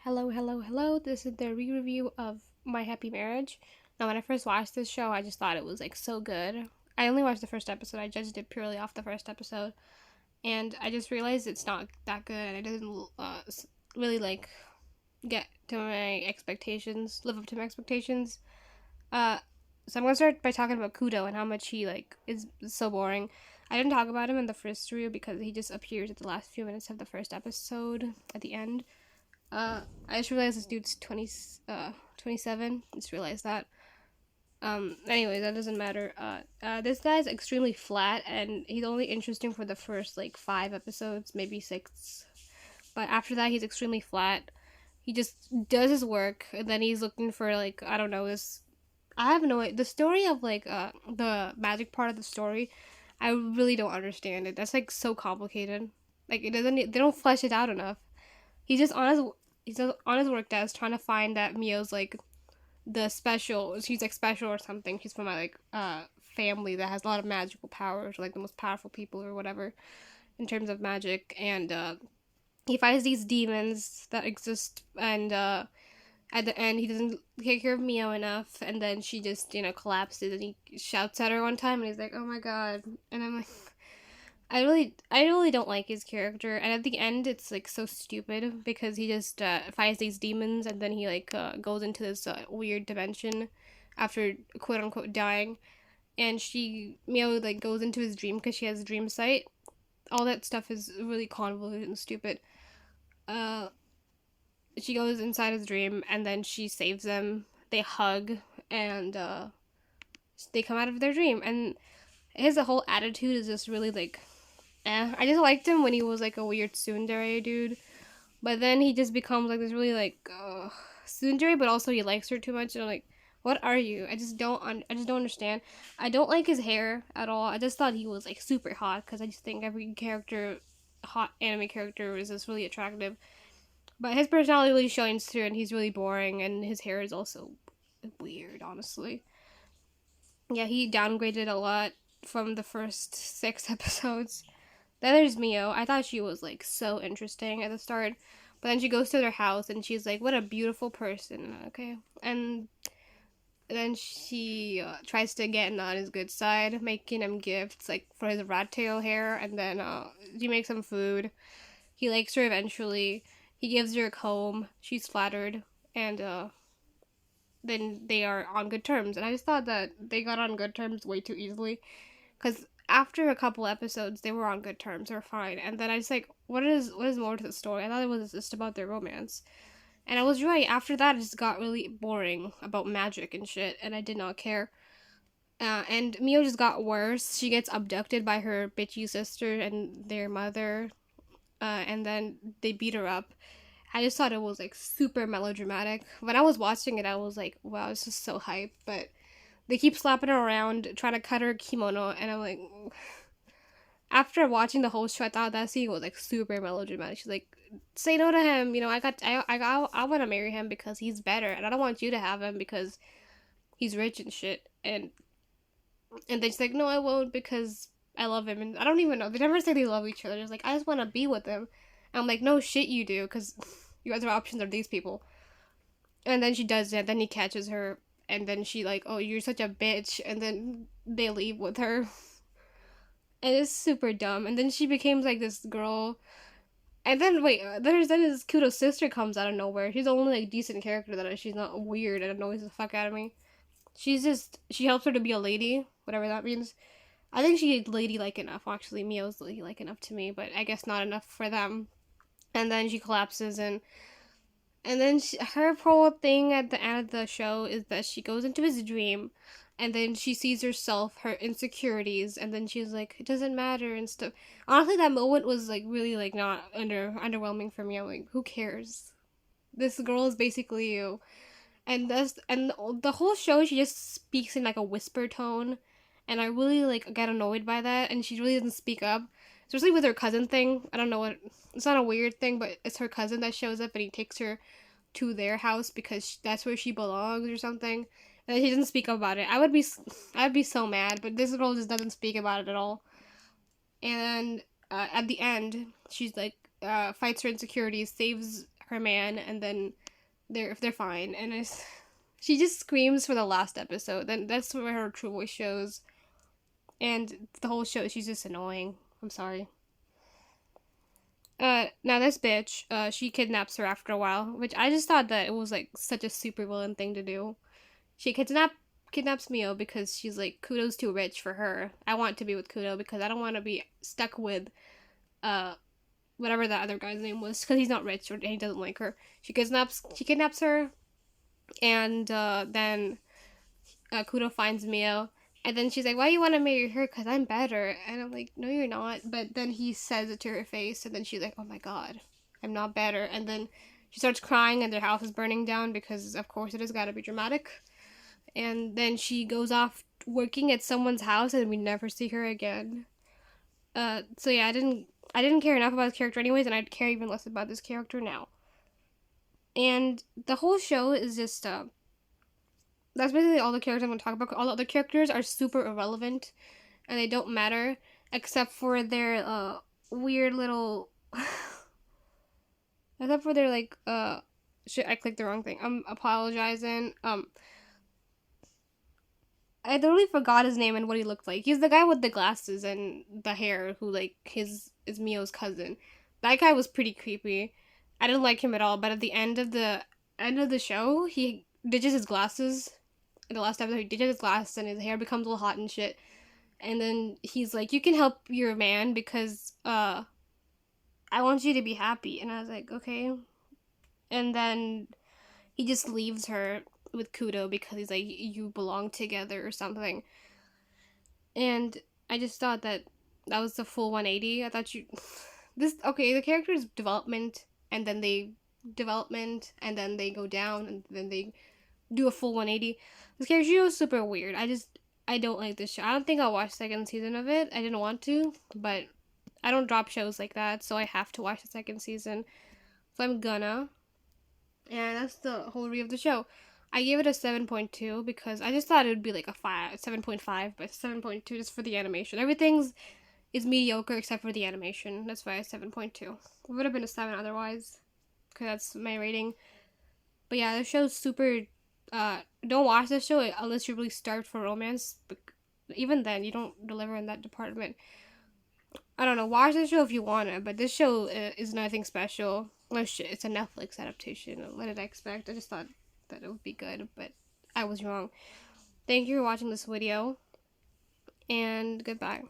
Hello, hello, hello. This is the re-review of My Happy Marriage. Now, when I first watched this show, I just thought it was like so good. I only watched the first episode. I judged it purely off the first episode, and I just realized it's not that good, and it doesn't really like get to my expectations, live up to my expectations. Uh, so I'm gonna start by talking about Kudo and how much he like is so boring. I didn't talk about him in the first review because he just appears at the last few minutes of the first episode at the end. I just realized this dude's 27. Just realized that. Anyway, that doesn't matter. This guy's extremely flat, and he's only interesting for the first like 5 episodes, maybe 6. But after that, he's extremely flat. He just does his work, and then he's looking for like I don't know this. I have no the story of like the magic part of the story. I really don't understand it. That's like so complicated. Like it doesn't. They don't flesh it out enough. He's just on his work desk trying to find that Mio's like the special. She's like special or something. She's from a like family that has a lot of magical powers, or, like the most powerful people or whatever in terms of magic. And he finds these demons that exist, and at the end he doesn't take care of Mio enough, and then she just collapses, and he shouts at her one time, and he's like, "Oh my god!" And I'm like. I really don't like his character, and at the end, it's like so stupid because he just fights these demons, and then he like goes into this weird dimension after quote unquote dying, and Mio like goes into his dream because she has a dream sight. All that stuff is really convoluted and stupid. Uh, she goes inside his dream, and then she saves them. They hug, and they come out of their dream, and his whole attitude is just really like I just liked him when he was like a weird tsundere dude, but then he just becomes like this really like tsundere, but also he likes her too much. And I'm like, what are you? I just don't understand. I don't like his hair at all. I just thought he was like super hot because I just think every character, hot anime character, is just really attractive. But his personality really shines through, and he's really boring, and his hair is also weird, honestly. Yeah, he downgraded a lot from the first 6 episodes. Then there's Mio. I thought she was like so interesting at the start, but then she goes to their house and she's like, "What a beautiful person." Okay, and then she tries to get on his good side, making him gifts like for his rat tail hair, and then she makes him food. He likes her eventually. He gives her a comb. She's flattered, and then they are on good terms. And I just thought that they got on good terms way too easily, because after a couple episodes they were on good terms, they were fine, and then I was like, what is more to the story? I thought it was just about their romance, and I was right. After that, it just got really boring about magic and shit, and I did not care. And Mio just got worse. She gets abducted by her bitchy sister and their mother, and then they beat her up. I just thought it was like super melodramatic. When I was watching it, I was like, wow, this is so hype, but they keep slapping her around, trying to cut her kimono, and I'm like, after watching the whole show, I thought that scene was like super melodramatic. She's like, "Say no to him. I want to marry him because he's better, and I don't want you to have him because he's rich and shit." And then she's like, "No, I won't because I love him." And I don't even know. They never say they love each other. Just like, I just want to be with him. And I'm like, no shit, you do, because your other options are these people. And then she does it. Then he catches her, and then she like, "Oh, you're such a bitch," and then they leave with her. And it's super dumb. And then she becomes like this girl. And then wait, then his Kudo sister comes out of nowhere. She's the only like decent character that she's not weird and annoys the fuck out of me. She helps her to be a lady, whatever that means. I think she's ladylike enough. Actually, Mio's ladylike enough to me, but I guess not enough for them. And then she collapses, and then her whole thing at the end of the show is that she goes into his dream, and then she sees herself, her insecurities, and then she's like, "It doesn't matter," and stuff. Honestly, that moment was like really like not underwhelming for me. I'm like, who cares? This girl is basically you, and the whole show she just speaks in like a whisper tone, and I really like get annoyed by that. And she really doesn't speak up, especially with her cousin thing. I don't know what. It's not a weird thing, but it's her cousin that shows up, and he takes her to their house because that's where she belongs or something. And she doesn't speak up about it. I'd be so mad, but this girl just doesn't speak about it at all. And at the end, she's like fights her insecurities, saves her man, and then they're fine. And she just screams for the last episode. Then that's where her true voice shows. And the whole show, she's just annoying. I'm sorry. Now this bitch, she kidnaps her after a while, which I just thought that it was like such a super villain thing to do. She kidnaps Mio because she's like, Kudo's too rich for her. I want to be with Kudo because I don't want to be stuck with whatever that other guy's name was, because he's not rich or he doesn't like her. She kidnaps her, and then Kudo finds Mio, and then she's like, why do you want to marry her? Because I'm better. And I'm like, no, you're not. But then he says it to her face, and then she's like, oh my god, I'm not better. And then she starts crying, and their house is burning down because, of course, it has got to be dramatic. And then she goes off working at someone's house, and we never see her again. So yeah, I didn't care enough about this character anyways, and I'd care even less about this character now. And the whole show is just, that's basically all the characters I'm going to talk about. All the other characters are super irrelevant, and they don't matter, except for their, weird little, except for their, like, shit, I clicked the wrong thing. I'm apologizing. I totally forgot his name and what he looked like. He's the guy with the glasses and the hair who, like, is Mio's cousin. That guy was pretty creepy. I didn't like him at all, but at the end of the show, he ditches his glasses. In the last episode, he ditches his glasses and his hair becomes all hot and shit. And then he's like, you can help your man because, I want you to be happy. And I was like, okay. And then he just leaves her with Kudo because he's like, you belong together or something. And I just thought that was the full 180. I thought the character's development, and then they go down, and then they do a full 180. This character was super weird. I don't like this show. I don't think I'll watch the second season of it. I didn't want to, but I don't drop shows like that, so I have to watch the second season. So I'm gonna. And that's the whole review of the show. I gave it a 7.2 because I just thought it would be like a 7.5, but 7.2 just for the animation. Everything is mediocre except for the animation. That's why it's 7.2. It would have been a 7 otherwise, because that's my rating. But yeah, the show's super. Don't watch this show unless you're really starved for romance. But even then, you don't deliver in that department. I don't know. Watch this show if you want it, but this show is nothing special. Oh shit, it's a Netflix adaptation. What did I expect? I just thought that it would be good, but I was wrong. Thank you for watching this video, and goodbye.